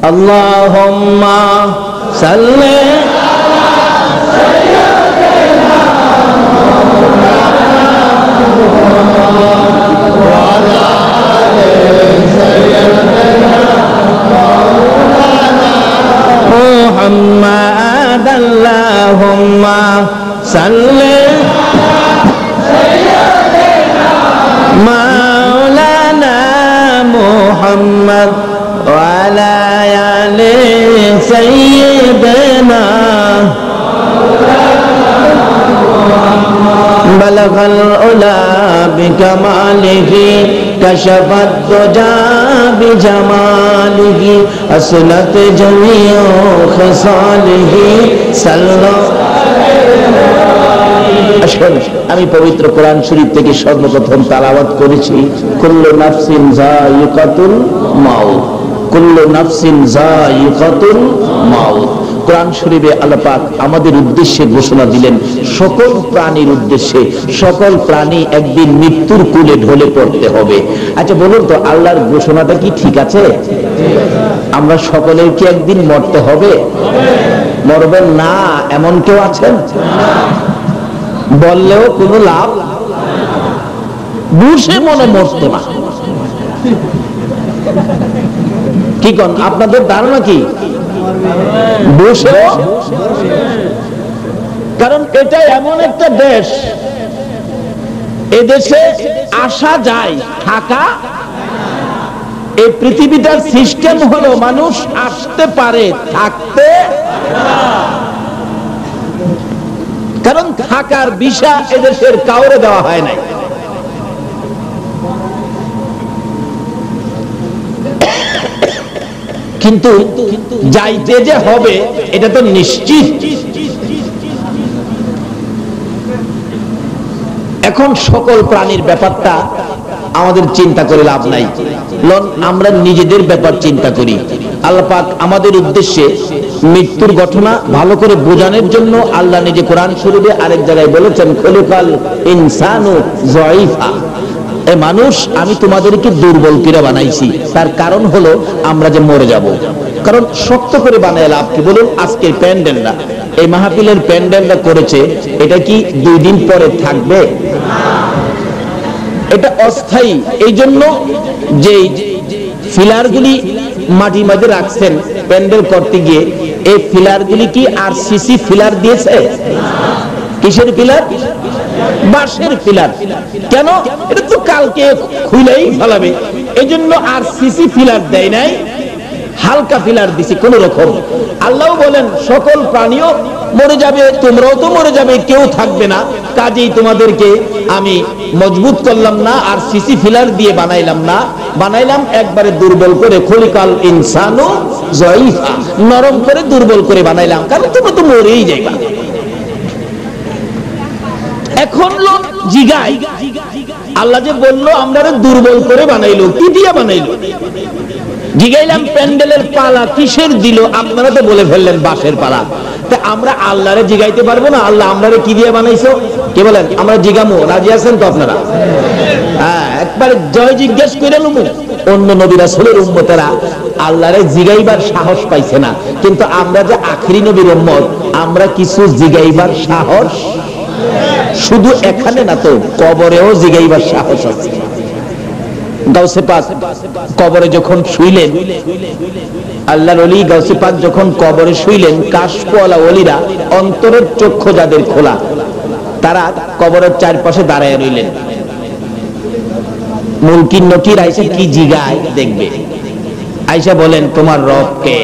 আল্লাহুম্মা সাল্লি محمد اللهم صل مولانا محمد وعلى آل سيدنا بلغ العلا بكماله كشف الدجى بجماله أصلت جميع خصاله صلى আমি পবিত্র কোরআন শরীফ থেকে সর্বপ্রথম তেলাওয়াত করেছি কুল্লু নাফসিন যায়িকাতুল মাউত, কুল্লু নাফসিন যায়িকাতুল মাউত। কোরআন শরীফে আল্লাহ পাক আমাদের উদ্দেশ্যে ঘোষণা দিলেন, সকল প্রাণীর উদ্দেশ্যে, সকল প্রাণী একদিন মৃত্যুর কূলে ঢলে পড়তে হবে। আচ্ছা বলুন তো, আল্লাহর ঘোষণাটা কি ঠিক আছে? আমরা সকলের কি একদিন মরতে হবে? মরবেন না এমন কেউ আছেন? বললেও কোনো লাভ, বুঝে মনে মরতো না। কি কোন আপনাদের ধারণা কি? বসে, কারণ এটা এমন একটা দেশ, এদেশে আসা যায়, থাকা। এই পৃথিবীটার সিস্টেম হলো মানুষ আসতে পারে, থাকতে, কারণ থাকার ভিসা এদেশের কাউরে দেওয়া হয় নাই। কিন্তু যাইতে যে হবে এটা তো নিশ্চিত। এখন সকল প্রাণীর ব্যাপারটা আমাদের চিন্তা করে লাভ নাই, আমরা নিজেদের ব্যাপার চিন্তা করি। আল্লাহ পাক আমাদের উদ্দেশ্যে মৃত্যুর ঘটনা ভালো করে বোঝানোর জন্য আল্লাহ নিজে কোরআন শরীফে আরেক জায়গায় বলেছেন, খলিকাল ইনসানু যায়িফা, এ মানুষ আমি তোমাদেরকে দুর্বল করে বানাইছি। তার কারণ হলো আমরা যে মরে যাব। কারণ শক্ত করে বানায় লাভ কি বলুন? আজকের প্যান্ডেলটা, এই মাহফিলের প্যান্ডেলটা করেছে, এটা কি 2 দিন পরে থাকবে? এটা অস্থায়ী। এই জন্য যে ফিলারগুলি মাটি মাঝে রাখছেন প্যান্ডেল করতে গিয়ে, এই ফিলারগুলি কি আরসিসি ফিলার দিয়েছে? কিসের ফিলার? বাঁশের ফিলার। কেন? এটা তো কালকে খুলেই ফেলাবে, এই জন্য আরসিসি ফিলার দেয় নাই, হালকা ফিলার দিছি কোন রকম। আল্লাহ বলেন সকল প্রাণীও মরে যাবে, তোমরাও তো মরে যাবে, কেউ থাকবে না। কাজেই তোমাদেরকে আমি মজবুত করলাম না, আরসিসি ফিলার দিয়ে বানাইলাম না, বানাইলাম একবারে দুর্বল করে, খলিকাল ইনসানু যায়িফা, নরম করে দুর্বল করে বানাইলাম, কারণ তোমরা তো মরেই যাইবা। এখন লোক জিগায়, আল্লাহ যে বললো আমরা দুর্বল করে বানাইলো, কি দিয়ে বানাইলো? জিগাইলাম প্যান্ডেলের পালা কিসের দিল? আপনারা তো বলে ফেললেন বাঁশের পালা। তা আমরা আল্লাহরে জিগাইতে পারবো না, আল্লাহ আমরারে কি দিয়ে বানাইছো? কি বলেন? আমরা জিগামু, রাজি আছেন তো আপনারা? হ্যাঁ, একবার জয় জিজ্ঞেস করে নেবো। অন্য নবী রাসূলের উম্মতেরা আল্লাহরে জিগাইবার সাহস পাইছে না, কিন্তু আমরা যে আখেরি নবীর উম্মত, আমরা কিছু জিগাইবার সাহস, শুধু এখানে না তো কবরেও জিগাইবার সাহস আছে। গাউসে পাক কবরে যখন শুইলেন, আল্লাহর ওলি গাউসে পাক যখন কবরে শুইলেন, কাশফওয়ালা ওলিরা, অন্তরের চক্ষু যাদের খোলা, তারা কবরের চারপাশে দাঁড়ায় রইলেন। মুনকির নকির আইসা কি জিগায় দেখবে। আইসা বলেন তোমার রব কে?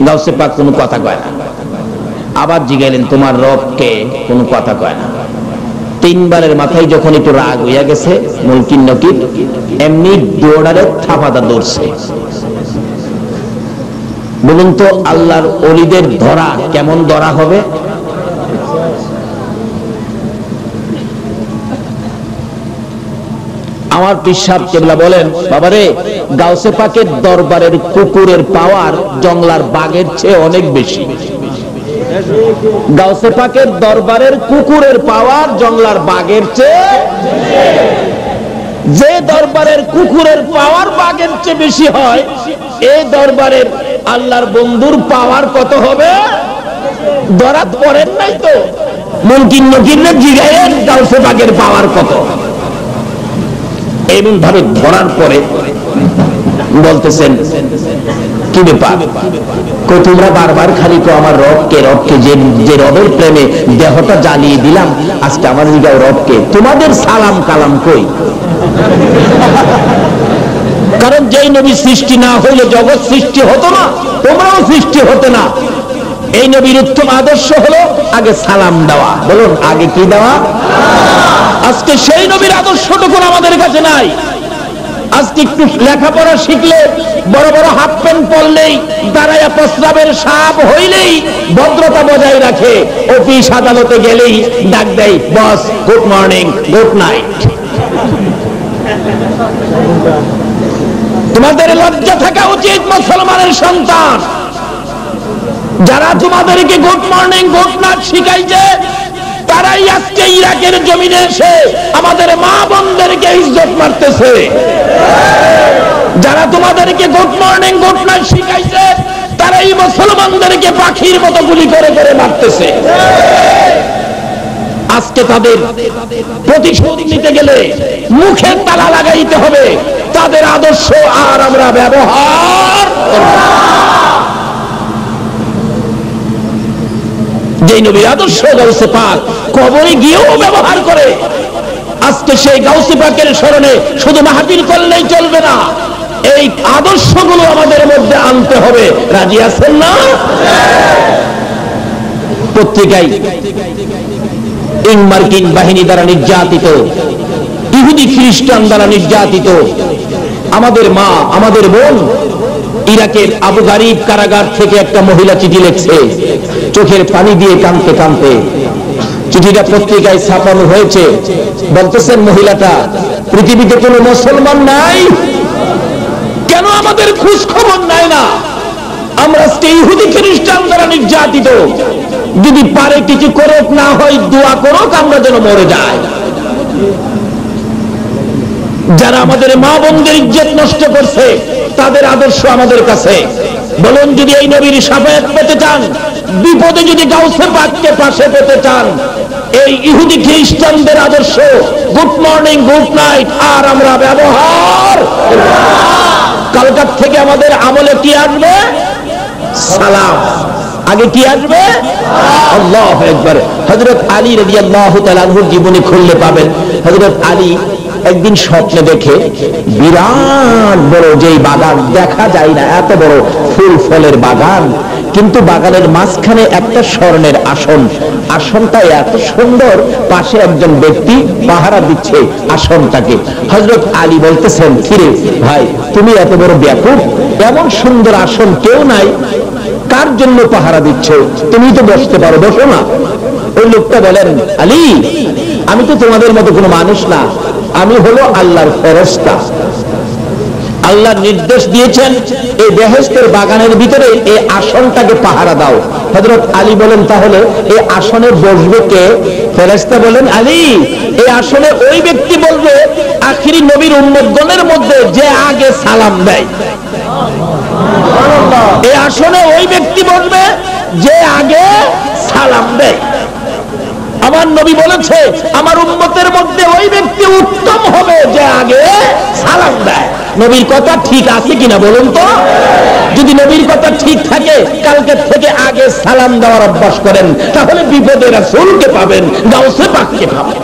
গাউসে পাক কোনো কথা কয় না। আবার জিগাইলেন তোমার রব কে? কোনো কথা কয় না। 3 বারের মাথায় যখন একটু রাগ হইয়া গেছে, মুনকির নকির এমনি দৌড়ারে থাপাদা দৌড়ছে। বলুন তো আল্লাহর ওলিদের ধরা কেমন ধরা হবে? আমার পীর সাহেব কেবলা বলেন, বাবারে গাউসে পাকের দরবারের কুকুরের পাওয়ার জংলার বাঘের চেয়ে অনেক বেশি। গাউসে পাকের দরবারের কুকুরের পাওয়ার জংলার বাঘের চেয়ে, যে দরবারের কুকুরের পাওয়ার বাঘের চেয়ে বেশি হয়, এই দরবারের আল্লাহর বন্ধুর পাওয়ার কত হবে ধরা পড়েন নাই তো? মুমকিন নকিরে জিগায়েন গাউসে পাকের পাওয়ার কত। এমন ভাবে ধরার পরে বলতেছেন কি ব্যাপার, তোমরা বারবার খালি তো আমার রবকে রবকে, যে রবের প্রেমে দেহটা জ্বালিয়ে দিলাম, আজকে আমার জিগাও রবকে, তোমাদের সালাম কালাম কই? কারণ যেই নবী সৃষ্টি না হইলে জগৎ সৃষ্টি হতো না, তোমরাও সৃষ্টি হতো না। এই নবীর উত্তম আদর্শ হলো আগে সালাম দেওয়া। বলুন আগে কি দেওয়া? আজকে সেই নবীর আদর্শটুকু আমাদের কাছে নাই। আজকে একটু লেখাপড়া শিখলে, বড় বড় হাফ প্যান্ট পরলেই, দাঁড়াইয়া প্রস্রাবের সাপ হইলেই ভদ্রতা বজায় রাখে, অফিস আদালতে গেলেই ডাক দেয় বস, গুড মর্নিং, গুড নাইট। তোমাদের লজ্জা থাকা উচিত মুসলমানের সন্তান। যারা তোমাদেরকে গুড মর্নিং গুড নাইট শিখাইছে, তারাই আজকে ইরাকের জমিনে এসে আমাদের মা বোনদেরকে ইজ্জত মারতেছে। যারা তোমাদেরকে গুড মর্নিং গুড নাইট শিখাইছে, তারাই মুসলমানদেরকে পাখির মতো গুলি করে করে মারতেছে। আজকে তাদের প্রতিশোধ নিতে গেলে মুখে তালা লাগাইতে হবে। তাদের আদর্শ আর আমরা ব্যবহার করব। যে নবীর আদর্শ গাউসে পাক কবরে গিয়েও ব্যবহার করে। আজকে সেই গাউসে পাকের স্মরণে শুধু মাহফিল করলেই চলবে না, এই আদর্শগুলো আমাদের মধ্যে আনতে হবে। রাজি আছেন না? পত্রিকায় মার্কিন বাহিনী দ্বারা নির্যাতিত, ইহুদি খ্রিস্টান দ্বারা নির্যাতিত আমাদের মা, আমাদের বোন, ইরাকের আবু গারিব কারাগার থেকে একটা মহিলা চিঠি লিখছে, চোখের পানি দিয়ে কাঁদতে কাঁদতে। চিঠিটা পত্রিকায় ছাপানো হয়েছে। বলতেছেন মহিলাটা, পৃথিবীতে কোনো মুসলমান নাই, কেন আমাদের খোঁজ খবর নাই না? আমরা ইহুদি খ্রিস্টান দ্বারা নির্যাতিত। যদি পারে কিছু করুক, না হয় দোয়া করুক, আমরা যেন মরে যাই। যারা আমাদের মা বোনদের ইজ্জত নষ্ট করছে, তাদের আদর্শ আমাদের কাছে। বলুন, যদি এই নবীর শাফায়াত পেতে চান, বিপদে যদি গাউসে পাককে পাশে পেতে চান, এই ইহুদি খ্রিস্টানদের আদর্শ গুড মর্নিং গুড নাইট আর আমরা ব্যবহার। কালকার থেকে আমাদের আমলে কি আসবে? সালাম। আগে কি আসবে? আল্লাহু আকবার। হযরত আলী রাদিয়াল্লাহু তাআলা আনহুর জীবনী খুললে পাবেন, হযরত আলী একদিন স্বপ্নে দেখে বিরাট বড় যেই বাগান, দেখা যায় না এত বড় ফুল ফলের বাগান, কিন্তু বাগানের মাঝখানে একটা স্বর্ণের আসন। আসনটা এত সুন্দর, পাশে একজন ব্যক্তি পাহারা দিচ্ছে আসনটাকে। হযরত আলী বলতেছেন, কিরে ভাই, তুমি এত বড় ব্যাকুল, এমন সুন্দর আসন কেউ নাই, কার জন্য পাহারা দিচ্ছ? তুমি তো বসতে পারো, বসো না। ওই লোকটা বলেন, আলী, আমি তো তোমাদের মতো কোনো মানুষ না, আমি হলো আল্লাহর ফেরেশতা। আল্লাহ নির্দেশ দিয়েছেন এই বেহেশতের বাগানের ভিতরে এই আসনটাকে পাহারা দাও। হযরত আলী বলেন, তাহলে এই আসনে বসবে কে? ফেরেশতা বলেন, আলী, এই আসনে ওই ব্যক্তি বলবে আখিরি নবীর উম্মতগণের মধ্যে যে আগে সালাম দেয়। এই আসনে ওই ব্যক্তি বসবে যে আগে সালাম দেয়। আমার নবী বলেছে, আমার উম্মতের মধ্যে ওই ব্যক্তি উত্তম হবে যে আগে সালাম দেয়। নবীর কথা ঠিক আছে কিনা বলুন তো? যদি নবীর কথা ঠিক থাকে, কালকে থেকে আগে সালাম দেওয়ার অভ্যাস করেন, তাহলে বিপদে রাসূলকে পাবেন, গাউসে পাককে পাবেন।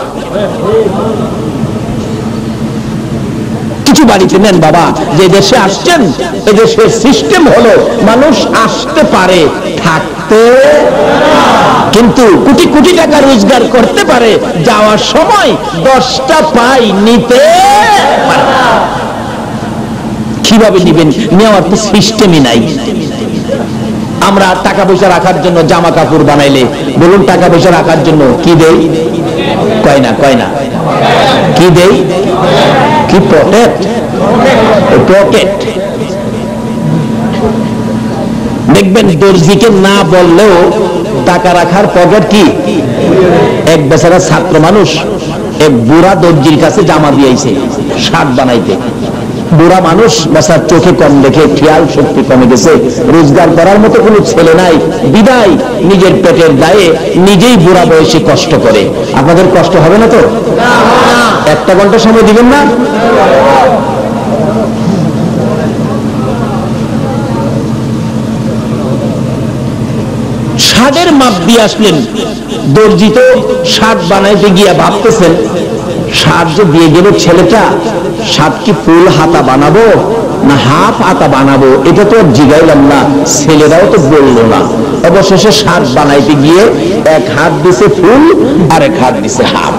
কিছু বাড়িতে নেন বাবা, যে দেশে আসছেন, এই দেশের সিস্টেম হলো মানুষ আসতে পারে, থাকতে, কিন্তু কোটি কোটি টাকা রোজগার করতে পারে, যাওয়ার সময় 10টা পাই নিতে পারে। কিভাবে নিবেন? নেওয়ার তো সিস্টেমই নাই। আমরা টাকা পয়সা রাখার জন্য জামা কাপড় বানাইলে, বলুন টাকা পয়সা রাখার জন্য কি দেই? কয় না, কয় না, কি দেই? কি পকেট? পকেট। দেখবেন দর্জিকে না বললেও টাকা রাখার পকেট কি? এক বেচারা ছাত্র মানুষ এক বুড়া দর্জির কাছে জামা দিয়েছে শার্ট বানাইতে। বুড়া মানুষ বাসার চোখে কম দেখে, খেয়াল শক্তি কমে গেছে, রোজগার করার মতো কোনো ছেলে নাই, বিদায় নিজের পেটের দায়ে নিজেই বুড়া বয়সে কষ্ট করে। আপনাদের কষ্ট হবে না তো? একটা ঘন্টা সময় দিবেন না? শার্টের মাপ দিয়ে আসলেন, দর্জি তো শার্ট বানাইতে গিয়া ভাবতেছেন শার্ট যে দিয়ে গেল ছেলেটা, শার্ট কি ফুল হাতা বানাবো না হাফ হাতা বানাবো, এটা তো আর জিগাইলাম না, ছেলেরাও তো বললো না। অবশেষে শার্ট বানাইতে গিয়ে এক হাত দিছে ফুল আর এক হাত দিছে হাফ।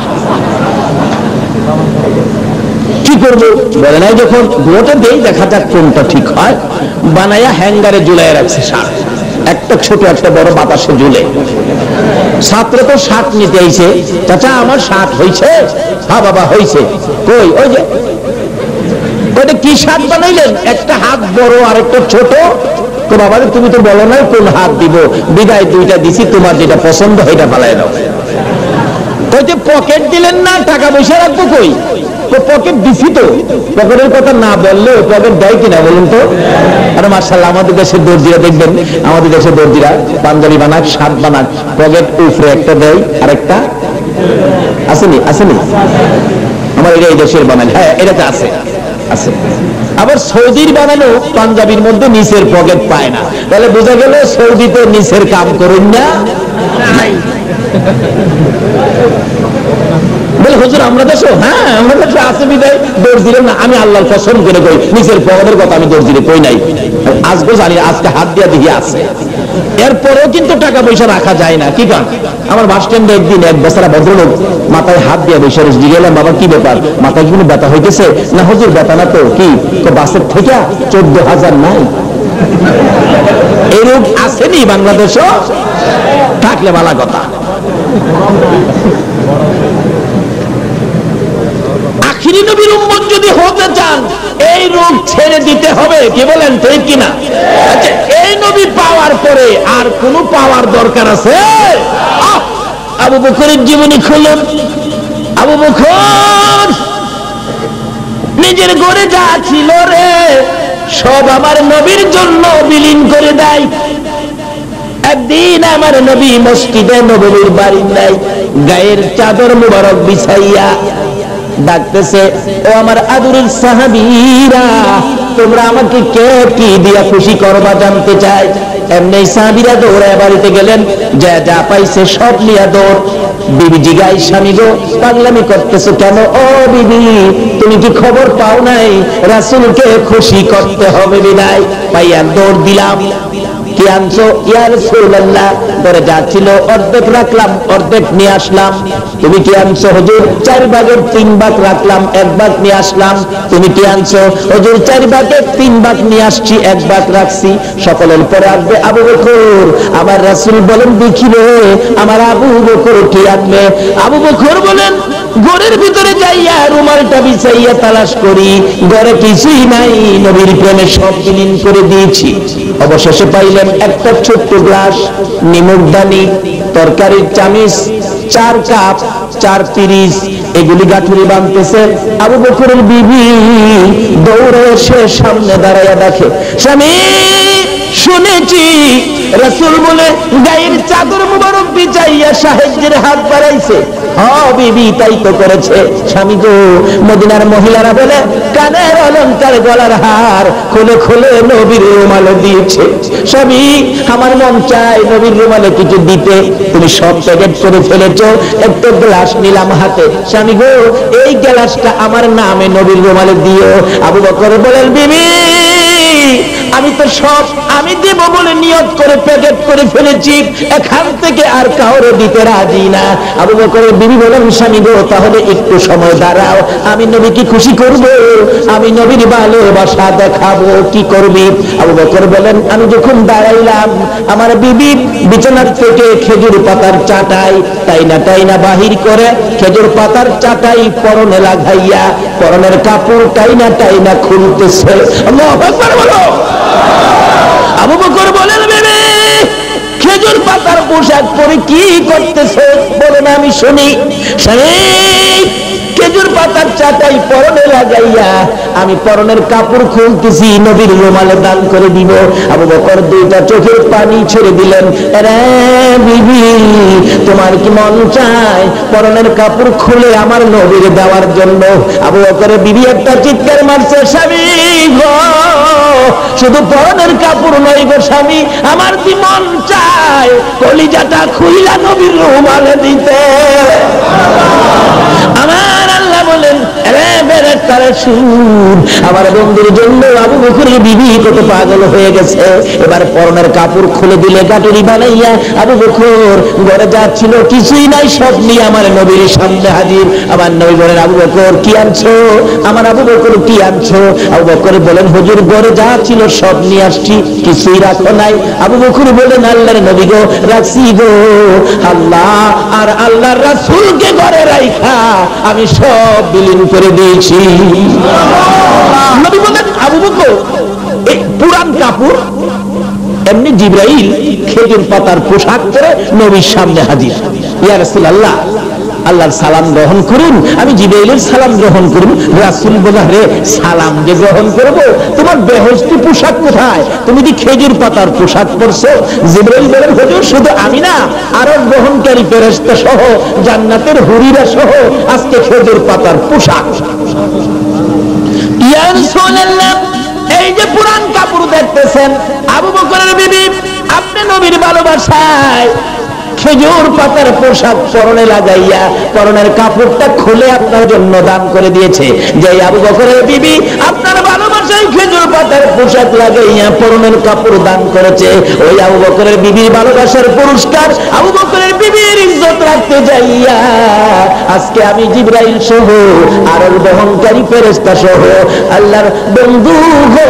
কি করবো বলে নাই, যখন দুটো দেই দেখা যাক কোনটা ঠিক হয়, বানাইয়া হ্যাঙ্গারে ঝুলাই রাখছে শার্ট, একটা ছোট একটা বড় বাতাসে ঝুলে। ছাত্র তো শার্ট নিতে আইছে, চাচা আমার শার্ট হয়েছে? হ্যাঁ বাবা হয়েছে। কই? ওই যে। ওইটা কি শার্ট বানাইলেন? একটা হাত বড় আর একটা ছোট। তো বাবা তুমি তো বলো নাই কোন হাত দিব, বিদায় দুইটা দিছি, তোমার যেটা পছন্দ সেটা পালাই দাও। ওই যে পকেট দিলেন না, টাকা পয়সা রাখবো কই? পকেট দিছি তো, পকেটের কথা না বললে পকেট দেয় কিনা বলুন তো? আরে মাশাআল্লাহ, আমাদের দেশের দর্জিরা দেখবেন, আমাদের দেশের দর্জিরা পাঞ্জাবি বানাক, শার্ট বানাক, পকেট উপরে একটা দেয় আর একটা আসেনি, আসেনি? আমার এটা এই দেশের বানাই, হ্যাঁ এটাতে আছে, আছে। আবার সৌদির বানানো পাঞ্জাবির মধ্যে নিচের পকেট পায় না, তাহলে বোঝা গেল সৌদিতে নিচের কাম করুন না। বলে হুজুর আমরা দেশও, হ্যাঁ আমরা দেশে আছে বিদায় দর্জিরে না, আমি আল্লাহর কসম করে কই নিচের পকেটের কথা আমি দর্জিরে কই নাই, আজকে জানি, আজকে হাত দিয়া দিকে আছে। এরপরেও কিন্তু টাকা পয়সা রাখা যায় না। কি কারণ? আমার বাস স্ট্যান্ডে একদিন এক বেচারা ভদ্রলোক মাথায় হাত দিয়ে বসে রয়েছে, গেলাম বাবা কি ব্যাপার, মাথায় কোনো ব্যথা হইতেছে? না হুজুর ব্যথা না তো। কি বাসের থেকে 14,000 নাই? এই রোগ আসেনি বাংলাদেশও? থাকলে ভালো কথা। আখিরি নবীর উম্মত যদি হতে চান, এই রোগ ছেড়ে দিতে হবে। কি বলেন, ঠিক কিনা? আচ্ছা, এই নবী পাওয়ার পরে আর কোন পাওয়ার দরকার আছে? আবু বকরের জীবনী খুলুন। আবু বকর নিজের ঘরে যা ছিল রে সব আমার নবীর জন্য বিলীন করে দেয়। একদিন আমার নবী মসজিদে নববীর বারিন্দায় গায়ের চাদর মুবারক বিছাইয়া ডাকতেছে, ও আমার আদরের সাহাবীরা, তোমরা আমাকে কে কি দিয়া খুশি করবা জানতে চাই। এমনি সাহাবীরা দৌড়ায় বাড়িতে গেলেন, যা যা পাইছে সব নিয়ে দৌড়। বিবি জিগাই, স্বামী গো পাগলামি করতেছো কেন? ও বিবি তুমি কি খবর পাও নাই রাসূলকে খুশি করতে হবে বিদায়? পাইয়া দৌড় দিলাম। কি আনছো? ইয়া রাসূলুল্লাহ, ঘরে যা ছিল অর্ধেক রাখলাম, অর্ধেক নিয়ে আসলাম। তুমি কি আনছো? হুজুর 4 ভাগের 3 ভাগ রাখলাম, 1 ভাগ নিয়ে আসলাম। তুমি কি আনছো? হুজুর 4 ভাগের 3 ভাগ নিয়ে আসছি, 1 ভাগ রাখছি। সকলের পরে আসবে আবু বকর। আমার রাসূল বলেন, দেখি রে আমার আবু বকর কি আনবে? আবু বকর বলেন, ঘরের ভিতরে যাইয়া রুমালটা বিছাইয়া তালাশ করি, ঘরে কিছুই নাই, নবীর প্রেমে সব বিলীন করে দিয়েছি। অবশেষে পাইলেন একটা ছোট্ট গ্লাস, নিমকদানি, তরকারির চামিচ, 4 কাপ, 4 পিরিচ, এগুলি গাঁঠুরি বাঁধতেছে। আবু বকরের বিবি দৌড়ে এসে সামনে দাঁড়াইয়া দেখে, স্বামী শুনেছি রাসূল বলে গায়ের চাদর মুবারক বিছাইয়া সাহায্যের হাত বাড়াইছে। হ্যাঁ বিবি তাই তো করেছে। স্বামী গো, মদিনার মহিলারা বলে কানের অলংকার, গলার হার খুলে খুলে নবীর রুমালে দিয়েছে। স্বামী আমার মন চায় নবীর রুমালে কিছু দিতে, তুমি সব প্যাকেট করে ফেলেছ। একটা গ্লাস নিলাম হাতে, স্বামী গো এই গ্লাসটা আমার নামে নবীর রুমালে দিও। আবু বকর বলেন, বিবি আমি তো সব আমি দেব বলে নিয়ত করে প্যাকেট করে ফেলেছি, এখান থেকে আর কাউরে দিতে রাজি না। আবু বকরের বিবি বলেন, স্বামী গো তাহলে একটু সময় দাঁড়াও, আমি নবীকে খুশি করব, আমি নবীর ভালোবাসা দেখাবো, কি করবি? আবু বকর বলেন, আমি যখন দাঁড়াইলাম আমার বিবি বিছানার থেকে খেজুর পাতার চাটাই টাইনা বাহির করে খেজুর পাতার চাটাই পরনে লাগাইয়া পরনের কাপড় টাইনা খুলতেছে। আল্লাহু আকবার বলো। আবু বকর বলেন, বিবি খেজুর পাতার পোশাক পরে কি করতেছে? বলেন আমি শুনি। স্বামী খেজুর পাতার চাটাই পরনে লাগাইয়া আমি পরনের কাপড় খুলতেছি, নবীর রুমালে দান করে দিব। আবু বকর দুইটা চোখের পানি ছেড়ে দিলেন। রে বিবি, তোমার কি মন চায় পরনের কাপড় খুলে আমার নবীর দেওয়ার জন্য? আবু বকরের বিবি একটা চিৎকার মারছে, স্বামী গো, শুধু পরনের কাপড় নয় গো স্বামী, আমার কি মন চায় কলিজাটা খুইলা নবীর রুমালে দিতে। আমার আল্লাহ বলেন, রে বেরেস্তারে শুন, আমার বন্ধুর জন্য আবু বকরের বিবি কত পাগল হয়ে গেছে। এবার পরনের কাপড় খুলে দিলে গাটুরি বানাইয়া আবু বকর ঘরে যাচ্ছিল, কিছুই নাই, সব নিয়ে আমার নবীর সামনে হাজির। আমার নবী বলেন, আবু বকর কি আনছো? আমার আবু বকর কি আনছো? আবু বকর বলেন, হুজুর ঘরে যা ছিল সব নিয়ে আসছি, কিছুই রাখো নাই। আবু বকর বলেন, আল্লাহর নবী গো, রাখছি গো, আল্লাহ আর আল্লাহর রাসূলকে ঘরে রাইখা আমি সব বিলীন করে দিয়েছি। নবী বলেন, আবু বকর এই পুরান কাপড়, এমনি জিবরাইল খেজুর পাতার পোশাক পরে নবীর সামনে হাজির। ইয়া রাসূলুল্লাহ, আল্লাহর সালাম গ্রহণ করুন। আমি জিবরাইলের সালাম গ্রহণ করুন। রাসূল বলেন, রে সালাম যে গ্রহণ করব, তোমার বেহেশতি পোশাক কোথায়? তুমি কি খেজুর পাতার পোশাক পরছো? জিবরাইল বলেন, হুজুর শুধু আমি না, আরো গ্রহণকারী ফেরেশতা সহ জান্নাতের হুরিরা সহ আজকে খেজুর পাতার পোশাক। ইয়া রাসূলুল্লাহ, এই যে পুরান কাপড় দেখতেছেন, আবু বকরের বিবি আপনি নবীর ভালোবাসায় খেজুর পাতার পোশাক পরনে লাগাইয়া পরনের কাপড়টা খুলে আপনার জন্য দান করে দিয়েছে। যে আবু বকরের বিবি আপনার ভালোবাসায় খেজুর পাতার পোশাক লাগাইয়া পরনের কাপড় দান করেছে, ওই আবু বকরের বিবির ভালোবাসার পুরস্কার আবু বকরের বিবির ইজ্জত রাখতে যাইয়া আজকে আমি জিবরাইল সহ আর বহনকারী ফেরেশতা সহ আল্লাহর বন্ধু গো,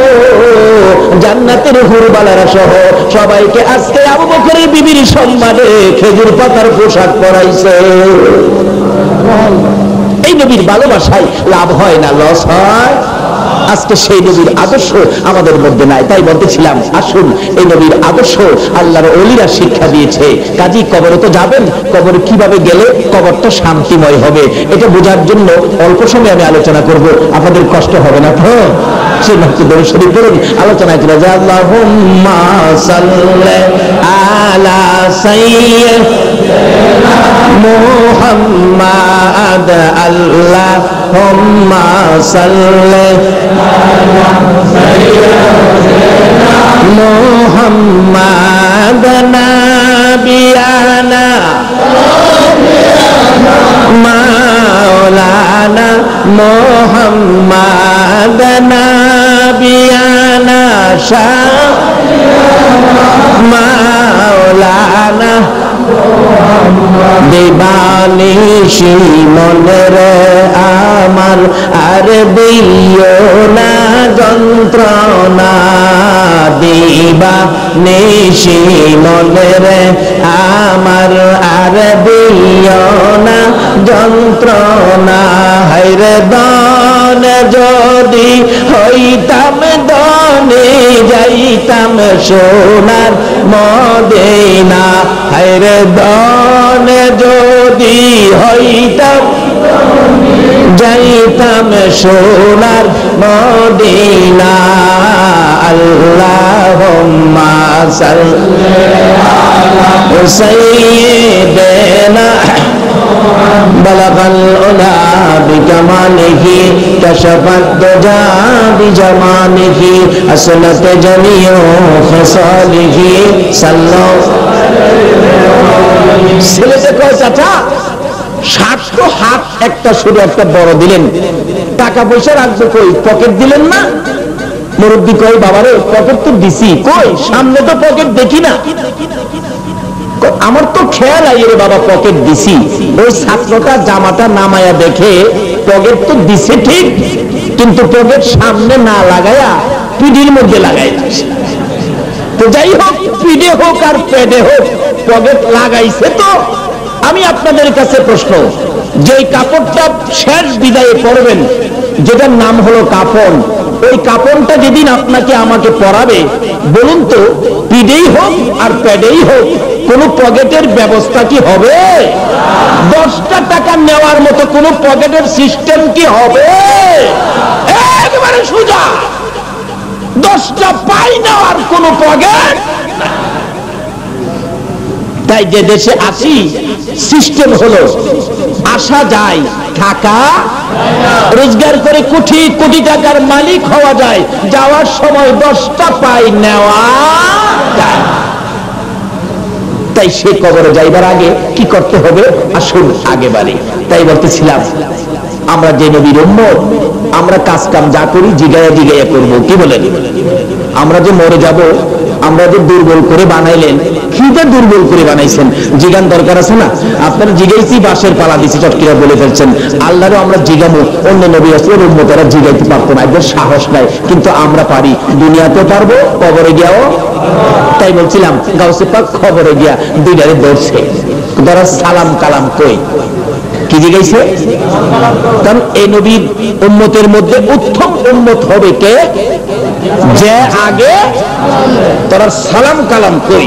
জান্নাতের হুরবালারা সহ সবাইকে আজকে আবু বকরের বিবির সম্মানে খেজুর পাতার পোশাক পরাইছে। এই নবীর ভালোবাসায় লাভ হয় না লস হয়? আজকে সেই নবীর আদর্শ আমাদের মধ্যে নাই। তাই বলতেছিলাম, আসুন এই নবীর আদর্শ আল্লাহর ওলিরা শিক্ষা দিয়েছে। কাজী কবরে তো যাবেন, কবরে কিভাবে গেলে কবরটা শান্তিময় হবে এটা বোঝার জন্য অল্প সময় আমি আলোচনা করব, আপনাদের কষ্ট হবে না তো? সেই নবী দরুদ শরীফ পড়ুন, আলোচনা করে যে আল্লাহুম্মা সাল্লি আলা সাইয়্যিদিনা মুহাম্মাদ, আল্লাহুম্মা সাল্লি আলা সাইয়্যিদিনা মুহাম্মাদ নাবিয়ানা মাওলানা মুহাম্মাদ নাবিয়ানা মাওলানা দিবানিশি মনের আমার আর দিও না যন্ত্রণা, দিবানিশি মনের আমার আর দিও না যন্ত্রণা। হায়রে দান যদি হইতাম দনে যাইতাম সোনার মদিনা, হায়রে দান যদি হইতাম যাইতাম সোনার মদিনা। আল্লাহুম্মা সাল্লি আলা সাইয়্যিদিনা বালাগাল উলা বিকামালিহি কাশাফাত দুজা বিজামানিহি আসলাত জামিউ ফসালিহি সাল্লাল্লাহু আলাইহি। ছেলেটা কয়, চাচা 60 হাত একটা শুধু একটা বড় দিলেন, টাকা পয়সা রাখবো কই, পকেট দিলেন না? মুরব্বি কই, বাবারে পকেট তো দিছি, কই সামনে তো পকেট দেখি না। আমার তো খেয়াল আই রে বাবা, পকেট দিছি। ওই ছাত্রটা জামাটা নামায়া দেখে পকেট তো দিছে ঠিক, কিন্তু পকেট সামনে না লাগায়া পিঠির মধ্যে লাগাই। তো যাই হোক, পিঠে হোক আর পেটে হোক, পকেট লাগাইছে। তো আমি আপনাদের কাছে প্রশ্ন, যে কাপড়টা শেষ বিদায়ে পরবেন, যেটার নাম হলো কাফন, ওই কাফনটা যেদিন আপনাকে আমাকে পরাবে, বলুন তো পিঠেই হোক আর পেটেই হোক, কোন পকেটের ব্যবস্থা কি হবে? 10টা টাকা নেওয়ার মতো কোন পকেটের সিস্টেম কি হবে? একেবারে সোজা। 10টা পাই নেওয়ার কোন পকেট। তাই যে দেশে আসি সিস্টেম হলো আসা যায়, টাকা রোজগার করে কোটি কোটি টাকার মালিক হওয়া যায়, যাওয়ার সময় 10টা পাই নেওয়া যায়। তাই সে কবরে যাইবার আগে কি করতে হবে আসুন আগে বাড়ি। তাই বলতেছিলাম আমরা যে নবীর উম্মত, আমরা কাজ কাম যা করি জিগায়া জিগায়া করবো। কি বলেন? আমরা যে মরে যাব, আমরা যে দুর্বল করে বানাইলেন, খিদে দুর্বল করে বানাইছেন, জিগান দরকার আছে না? আপনারা জিগাইছি বাঁশের পালা দিছি চটকিরা বলে ফেলছেন। আল্লাহরও আমরা জিগামো, অন্য নবী আসলের উম্মতেরা জিগাইতে পারতো না, এদের সাহস নাই, কিন্তু আমরা পারি। দুনিয়াতেও পারবো, কবরে গিয়াও। তাই বলছিলাম গাউসে পাক খবরে গিয়া দুইটারে ধরছে, ধরা সালাম কালাম কই কি জিগাইছে? কারণ এই নবীর উম্মতের মধ্যে উত্তম উম্মত হবে কে? যে আগে তোরা সালাম কালাম কই।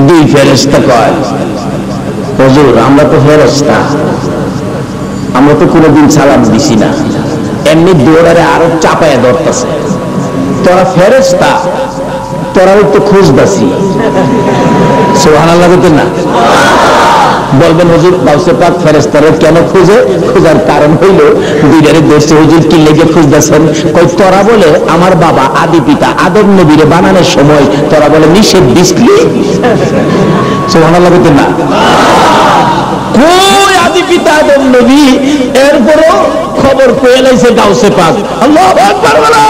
দুই ফেরেশতা কয় হুজুর আমরা তো ফেরেশতা, আমরা তো কোনোদিন সালাম দিছি না, এমনি দৌড়ারে আরো চাপায়া ধরতেছে। তোরা ফেরেশতা, তোরাও তো খুঁজবাসি। সুবহানাল্লাহ বলতেন না? বলবেন হুজুর গাউসে পাক ফেরেশতারা কেন খুঁজে? খোঁজার কারণ হইল দুইটারে দেশে হুজুর কি লেগে খুঁজতেছেন? কই তোরা বলে আমার বাবা আদি পিতা আদম নবীরে বানানোর সময় তোরা বলে নিষেধ দিসলি। সুবহানাল্লাহ বলতেন না? কই আদি পিতা আদম নবী, এরপরও খবর পেয়ে লাইছে গাউসে পাক। আল্লাহু আকবার বলো।